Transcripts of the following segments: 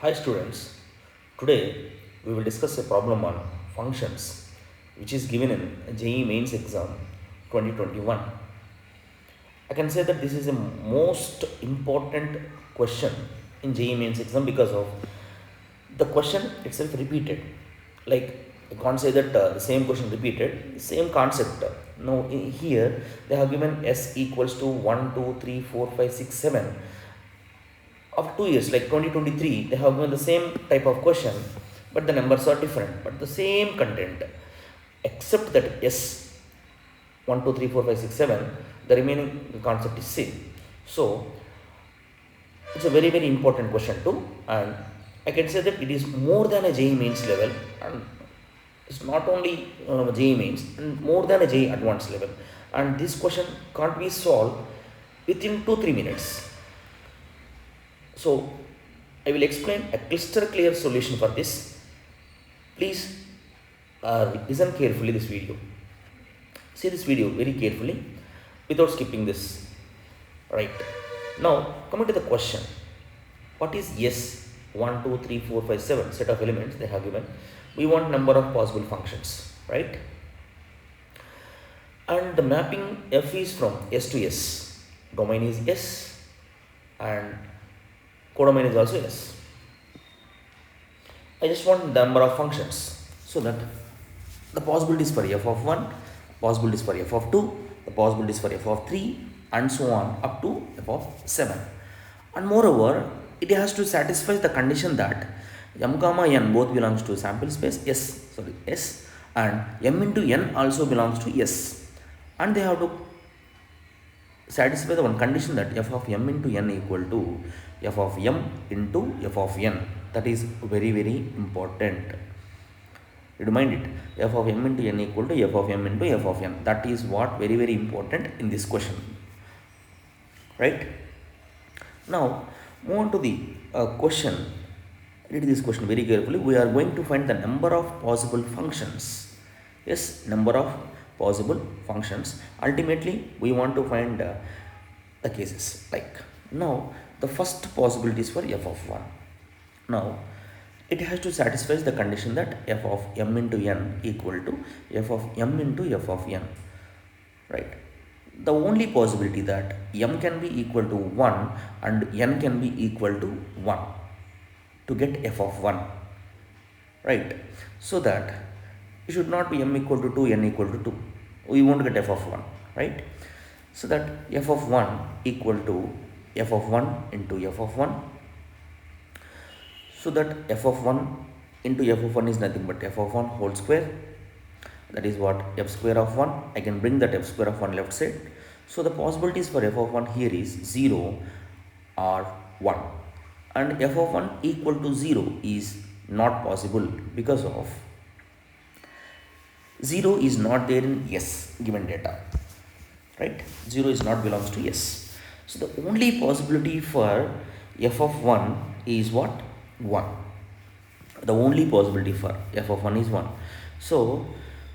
Hi students, today we will discuss a problem on functions which is given in JEE Mains exam 2021. I can say that this is a most important question in JEE Mains exam because of the question itself repeated. Like I can't say that the same question repeated, same concept. Now here they have given S equals to 1, 2, 3, 4, 5, 6, 7. After 2 years like 2023 they have given the same type of question but the numbers are different but the same content except that s 1 2 3 4 5 6 7 the remaining concept is same. So it's a very very important question too, and I can say that it is more than a JEE mains level, and it's not only JEE mains and more than a JEE advanced level, and this question can't be solved within 2-3 minutes. So I will explain a crystal clear solution for this. Please listen carefully this video. See this video very carefully without skipping this. Right. Now coming to the question. What is S 1, 2, 3, 4, 5, 7 set of elements they have given? We want number of possible functions, right? And the mapping F is from S to S. Domain is S and codomain is also S. I just want number of functions so that the possibilities for f of 1, possibilities for f of 2, the possibilities for f of 3 and so on up to f of 7. And moreover, it has to satisfy the condition that m comma n both belongs to sample space S and m into n also belongs to S, and they have to satisfy the one condition that f of m into n equal to f of m into f of n. That is very very important. Remind it, f of m into n equal to f of m into f of n. That is what very very important in this question, right? Now move on to the question. Read this question very carefully. We are going to find the number of possible functions. Yes, number of possible functions. Ultimately we want to find the cases. Like now the first possibility is for f of 1. Now it has to satisfy the condition that f of m into n equal to f of m into f of n, right? The only possibility that m can be equal to 1 and n can be equal to 1 to get f of 1, right? So that it should not be m equal to 2, n equal to 2. We won't get f of 1, right? So that f of 1 equal to f of 1 into f of 1. So that f of 1 into f of 1 is nothing but f of 1 whole square. That is what f square of 1. I can bring that f square of 1 left side. So the possibilities for f of 1 here is 0 or 1. And f of 1 equal to 0 is not possible because of 0 is not there in S given data, right? 0 is not belongs to S. So the only possibility for f of 1 is what? 1. The only possibility for f of 1 is 1. So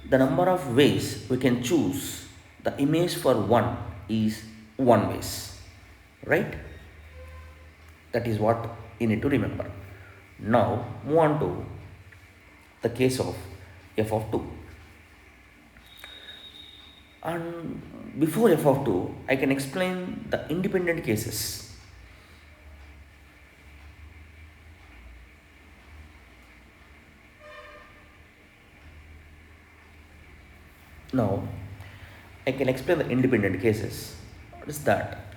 the number of ways we can choose the image for 1 is 1 ways, right? That is what you need to remember. Now move on to the case of f of 2. And before f of 2, I can explain the independent cases. Now I can explain the independent cases. What is that?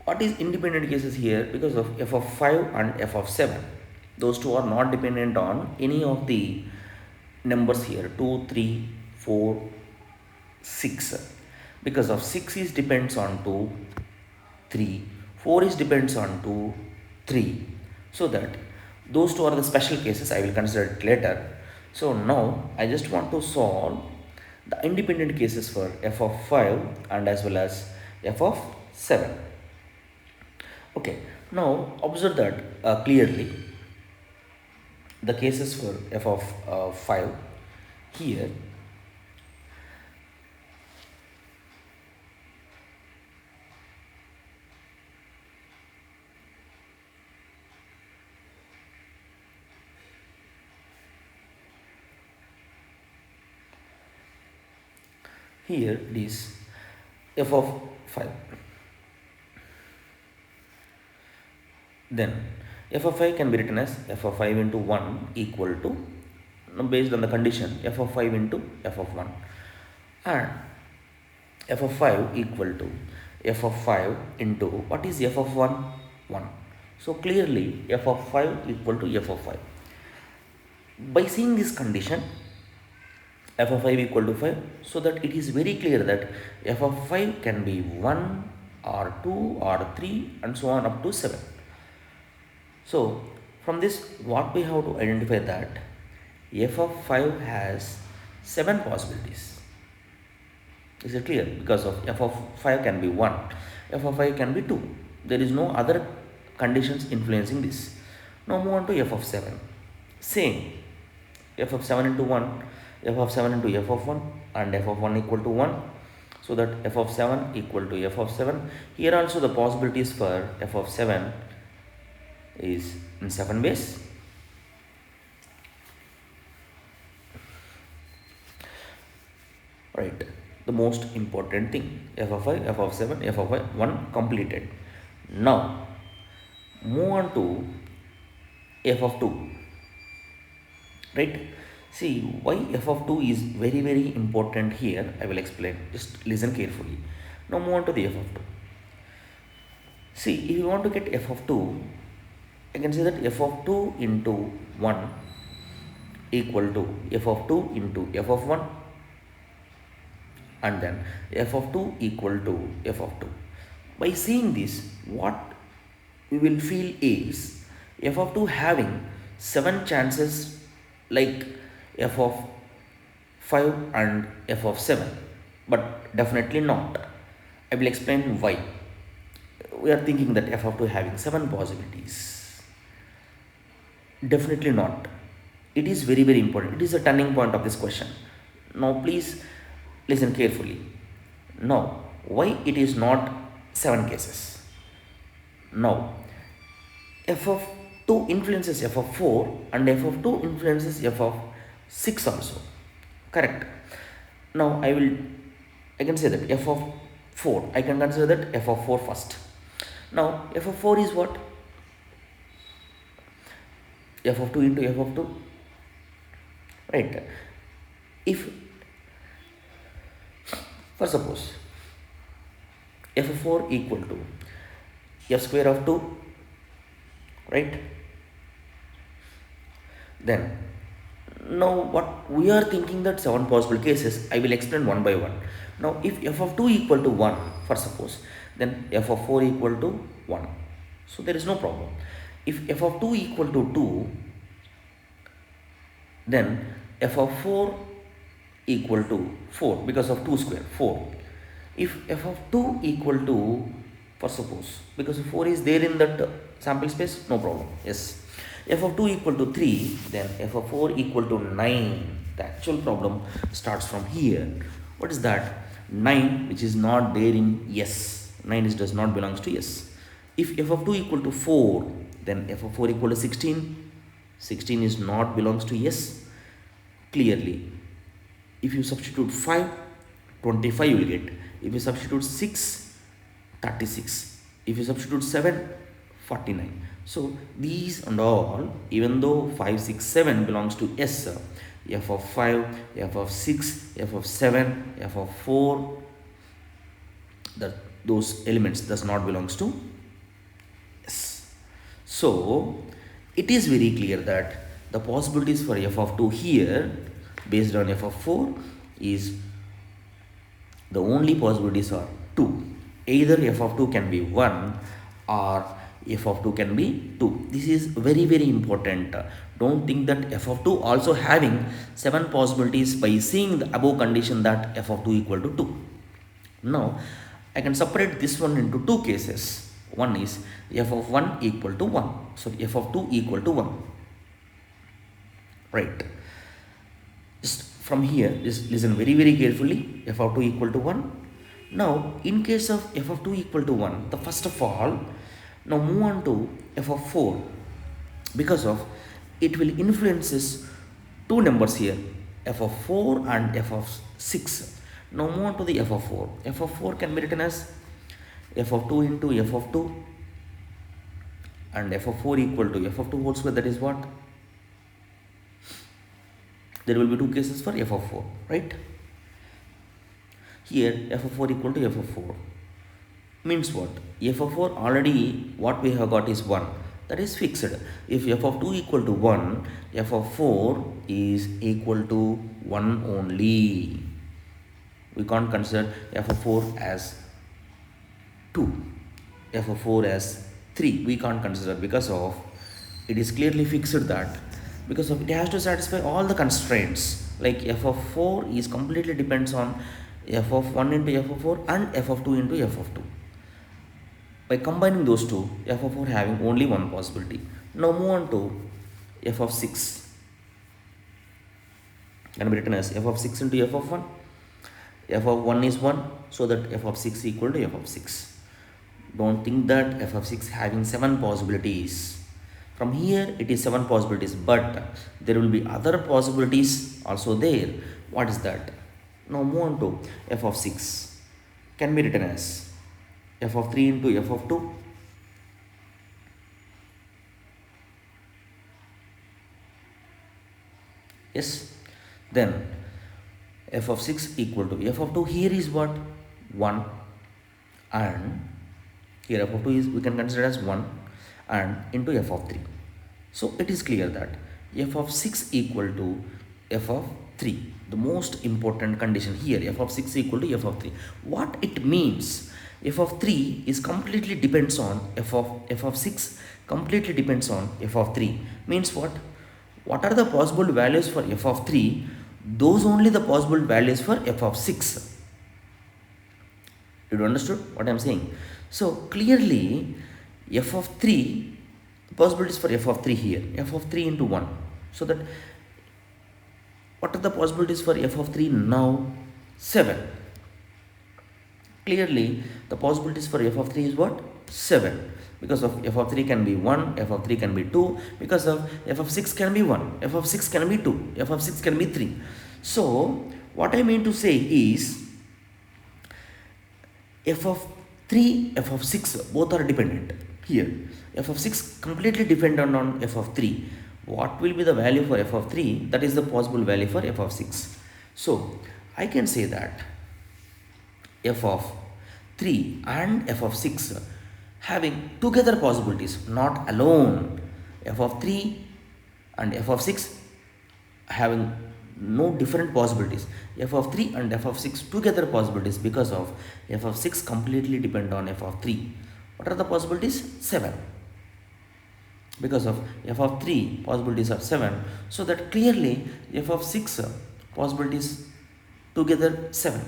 What is independent cases here? Because of f of 5 and f of 7. Those two are not dependent on any of the numbers here 2, 3, 4, 6. Because of 6 is depends on 2, 3, 4 is depends on 2, 3. So that those two are the special cases. I will consider it later. So now I just want to solve the independent cases for f of 5 and as well as f of 7. Okay, now observe that clearly the cases for f of 5 here. Here it is f of 5. Then f of 5 can be written as f of 5 into 1 equal to, based on the condition, f of 5 into f of 1, and f of 5 equal to f of 5 into what is f of 1? 1. So clearly f of 5 equal to f of 5. By seeing this condition, f of 5 equal to 5, so that it is very clear that f of 5 can be 1 or 2 or 3 and so on up to 7. So from this, what we have to identify that f of 5 has 7 possibilities. Is it clear? Because of f of 5 can be 1, f of 5 can be 2. There is no other conditions influencing this. Now move on to f of 7. Same, f of 7 into 1, f of 7 into f of 1, and f of 1 equal to 1. So that f of 7 equal to f of 7. Here also the possibilities for f of 7 is in 7 ways. Right, the most important thing, f of 5, f of 7, f of 5, 1 completed. Now move on to f of 2. Right, see why f of 2 is very important here. I will explain, just listen carefully. Now move on to the f of 2. See, if you want to get f of 2, I can say that f of 2 into 1 equal to f of 2 into f of 1, and then f of 2 equal to f of 2. By seeing this, what we will feel is f of 2 having 7 chances like f of 5 and f of 7, but definitely not. I will explain why. We are thinking that f of 2 having 7 possibilities. Definitely not. It is very important. It is a turning point of this question. Now please listen carefully. Now why it is not 7 cases? Now f of 2 influences f of 4 and f of 2 influences f of 6 also. Correct. Now I can say that f of 4, I can consider that f of 4 first. Now f of 4 is what? F of 2 into f of 2. Right. If, for suppose, f of 4 equal to f square of 2, right? Then now what we are thinking that 7 possible cases, I will explain one by one. Now if f of 2 equal to 1, for suppose, then f of 4 equal to 1. So there is no problem. If f of 2 equal to 2, then f of 4 equal to 4 because of 2 square, 4. If f of 2 equal to, for suppose, because 4 is there in that sample space, no problem, yes. F of 2 equal to 3, then f of 4 equal to 9. The actual problem starts from here. What is that? 9, which is not there in S. 9 does not belongs to S. If f of 2 equal to 4, then f of 4 equal to 16. 16 is not belongs to S. Clearly, if you substitute 5, 25 you will get. If you substitute 6, 36. If you substitute 7, 49. So these and all, even though 5, 6, 7 belongs to S, f of 5, f of 6, f of 7, f of 4, those elements does not belongs to S. So it is very clear that the possibilities for f of 2 here based on f of 4 is, the only possibilities are 2. Either f of 2 can be 1 or f of 2 can be 2. This is very important. Don't think that f of 2 also having 7 possibilities by seeing the above condition that f of 2 equal to 2. Now I can separate this one into 2 cases. One is f of 1 equal to 1. So f of 2 equal to 1. Right. Just from here, just listen very carefully. F of 2 equal to 1. Now in case of f of 2 equal to 1, the first of all, now move on to f of 4, because of it will influences 2 numbers here, f of 4 and f of 6. Now move on to the f of 4. F of 4 can be written as f of 2 into f of 2, and f of 4 equal to f of 2 whole square. That is what? There will be two cases for f of 4, right? Here f of 4 equal to f of 4 means what? F of 4 already what we have got is 1. That is fixed. If f of 2 equal to 1, f of 4 is equal to 1 only. We can't consider f of 4 as 2, f of 4 as 3. We can't consider because of it is clearly fixed that because of it has to satisfy all the constraints. Like f of 4 is completely depends on f of 1 into f of 4 and f of 2 into f of 2. By combining those two, f of 4 having only one possibility. Now move on to f of 6. Can be written as f of 6 into f of 1. F of 1 is 1, so that f of 6 equal to f of 6. Don't think that f of 6 having 7 possibilities. From here it is 7 possibilities, but there will be other possibilities also there. What is that? Now move on to f of 6. Can be written as f of 3 into f of 2. Yes. Then f of 6 equal to f of 2. Here is what? 1. And here f of 2 is we can consider as 1 and into f of 3. So it is clear that f of 6 equal to f of 3. The most important condition here, f of 6 equal to f of 3. What it means? F of 3 is completely depends on f of 6 completely depends on f of 3. Means what? What are the possible values for f of 3? Those only the possible values for f of 6. Did you understood what I am saying? So clearly f of 3 possibilities for f of 3 here, f of 3 into 1. So that what are the possibilities for f of 3 now? 7. Clearly the possibilities for f of 3 is what? 7. Because of f of 3 can be 1, f of 3 can be 2, because of f of 6 can be 1, f of 6 can be 2, f of 6 can be 3. So what I mean to say is f of 3, f of 6 both are dependent. Here f of 6 completely dependent on f of 3. What will be the value for f of 3? That is the possible value for f of 6. So I can say that f of 3 and f of 6 having together possibilities, not alone. F of 3 and f of 6 having no different possibilities. F of 3 and f of 6 together possibilities because of f of 6 completely depend on f of 3. What are the possibilities? 7. Because of f of 3 possibilities are 7, so that clearly f of 6 possibilities together 7.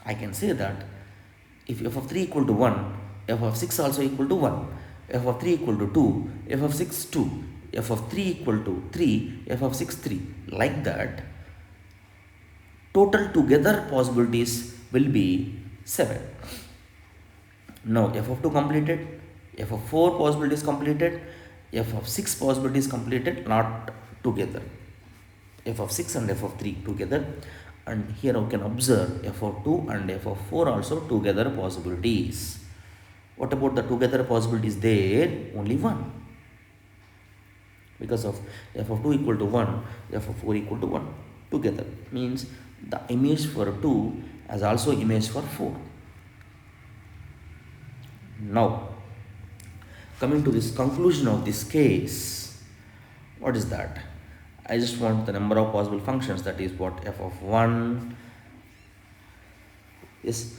I can say that if f of 3 equal to 1, f of 6 also equal to 1, f of 3 equal to 2, f of 6 2, f of 3 equal to 3, f of 6 3. Like that, total together possibilities will be 7. Now f of 2 completed, f of 4 possibilities completed, f of 6 possibilities completed, not together. F of 6 and f of 3 together. And here we can observe f of 2 and f of 4 also together possibilities. What about the together possibilities there? Only 1. Because of f of 2 equal to 1, f of 4 equal to 1 together. Means the image for 2 as also image for 4. Now, coming to this conclusion of this case, what is that? I just want the number of possible functions, that is what f of 1 is.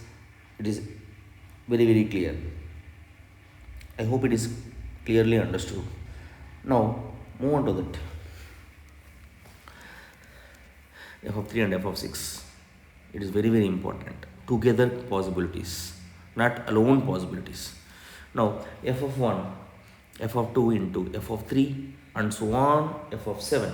It is very clear. I hope it is clearly understood. Now move on to that. F of 3 and f of 6. It is very important. Together possibilities, not alone possibilities. Now f of 1, f of 2 into f of 3 and so on, f of 7.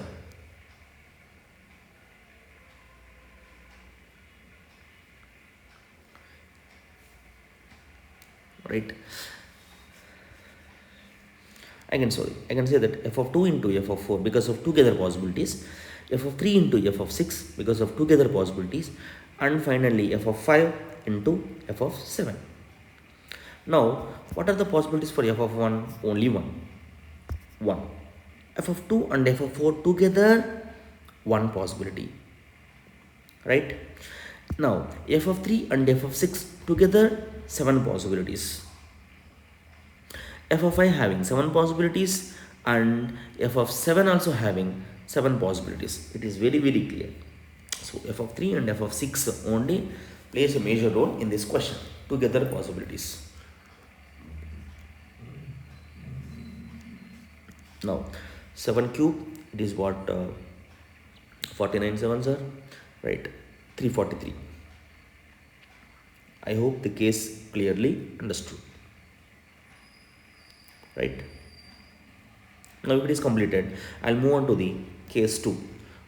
Right? I can say that f of 2 into f of 4 because of together possibilities, f of 3 into f of 6 because of together possibilities, and finally f of 5 into f of 7. Now, what are the possibilities for f of 1? Only one. 1. F of 2 and f of 4 together, one possibility. Right? Now, f of 3 and f of 6 together, 7 possibilities. F of 5 having 7 possibilities and f of 7 also having 7 possibilities. It is very clear. So, f of 3 and f of 6 only plays a major role in this question. Together possibilities. Now, 7 cube, it is what 49 sevens are, right? 343. I hope the case clearly understood. Right? Now, if it is completed, I'll move on to the case 2.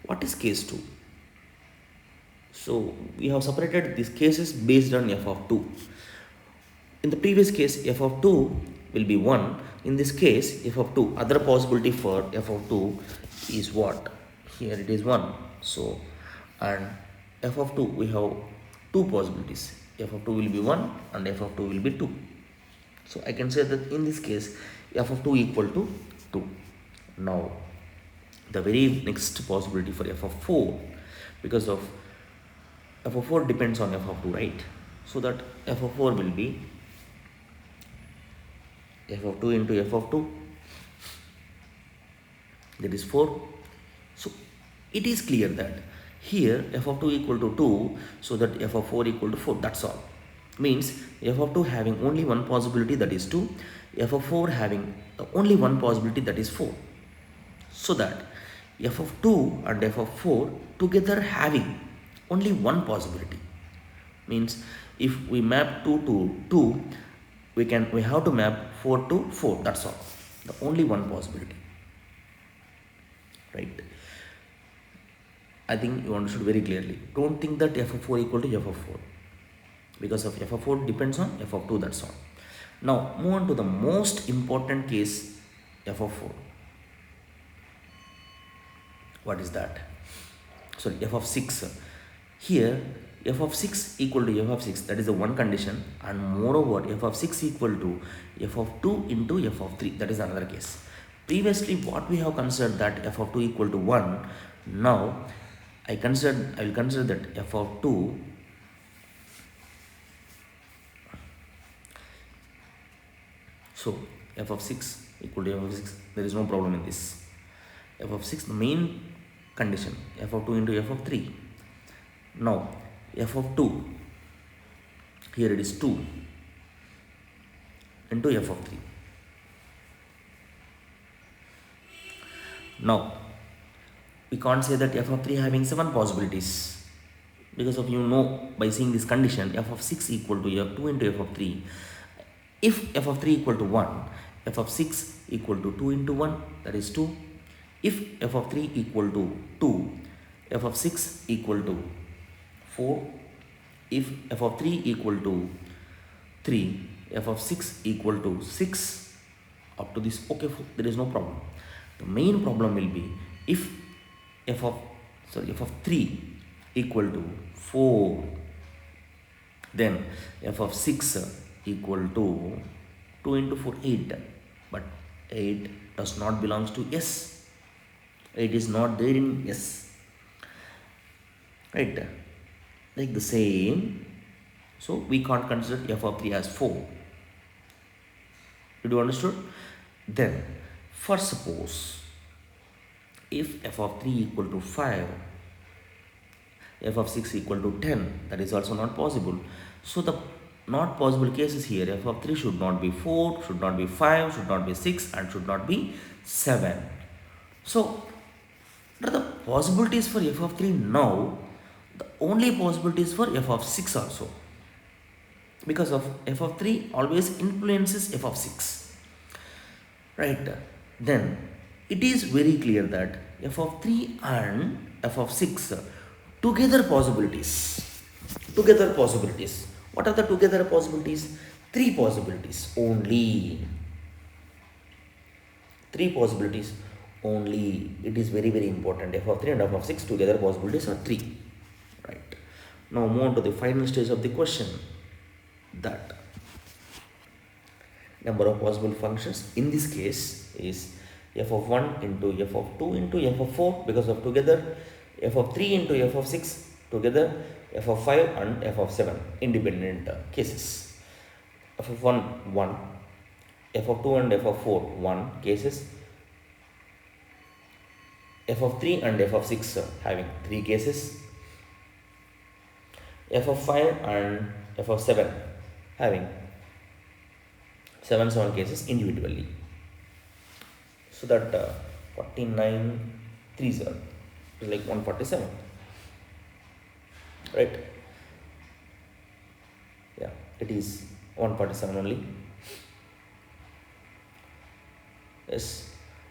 What is case 2? So, we have separated these cases based on f of 2. In the previous case, f of 2 will be 1. In this case, f of 2, other possibility for f of 2 is what? Here it is 1. So, and f of 2, we have two possibilities. F of 2 will be 1 and f of 2 will be 2. So, I can say that in this case, f of 2 equal to 2. Now, the very next possibility for f of 4, because of f of 4 depends on f of 2, right? So, that f of 4 will be f of 2 into f of 2, that is 4. So, it is clear that here f of 2 equal to 2, so that f of 4 equal to 4, that's all. Means f of 2 having only one possibility, that is 2, f of 4 having only one possibility, that is 4. So that f of 2 and f of 4 together having only one possibility. Means if we map 2 to 2, we have to map 4 to 4, that's all. The only one possibility. Right? I think you understood very clearly. Don't think that f of 4 equal to f of 4. Because of f of 4 depends on f of 2, that's all. Now, move on to the most important case, f of 4. What is that? Sorry, f of 6. Here, f of 6 equal to f of 6, that is the one condition, and moreover, f of 6 equal to f of 2 into f of 3, that is another case. Previously, what we have considered that f of 2 equal to 1, now I will consider that f of 2 so f of 6 equal to f of 6, there is no problem in this. F of 6, the main condition, f of 2 into f of 3. Now, f of 2, here it is 2 into f of 3. Now, we can't say that f of 3 having 7 possibilities, because of by seeing this condition, f of 6 equal to f 2 into f of 3. If f of 3 equal to 1, f of 6 equal to 2 into 1, that is 2. If f of 3 equal to 2, f of 6 equal to 4. If f of 3 equal to 3, f of 6 equal to 6. Up to this, okay, there is no problem. The main problem will be if f of 3 equal to 4, then f of 6 equal to 2 into 4, 8. But 8 does not belongs to S. 8 is not there in S. Right? Like the same. So, we can't consider f of 3 as 4. Did you understood? Then, first suppose, if f of 3 equal to 5, f of 6 equal to 10, that is also not possible. So, the not possible cases here, f of 3 should not be 4, should not be 5, should not be 6, and should not be 7. So, what are the possibilities for f of 3 now? The only possibilities for f of 6 also. Because of f of 3 always influences f of 6. Right? Then, it is very clear that f of 3 and f of 6 together possibilities. Together possibilities. What are the together possibilities? 3 possibilities only. 3 possibilities only. It is very important. F of 3 and f of 6 together possibilities are 3. Right. Now move on to the final stage of the question, that number of possible functions in this case is f of 1 into f of 2 into f of 4 because of together, f of 3 into f of 6 together, f of 5 and f of 7 independent cases. F of 1 1, f of 2 and f of 4 1 cases, f of 3 and f of 6 having 3 cases, f of 5 and f of 7 having 7 cases individually. So that 49 3s are like 147, right? Yeah, it is 147 only. Yes,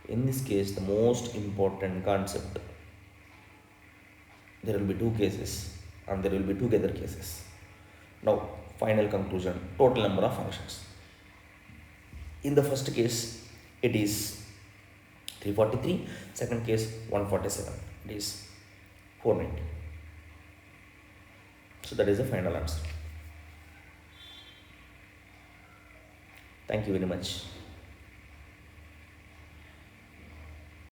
in this case the most important concept, there will be 2 cases and there will be together cases. Now final conclusion, total number of functions. In the first case it is 343, second case 147, it is 490. So that is the final answer. Thank you very much.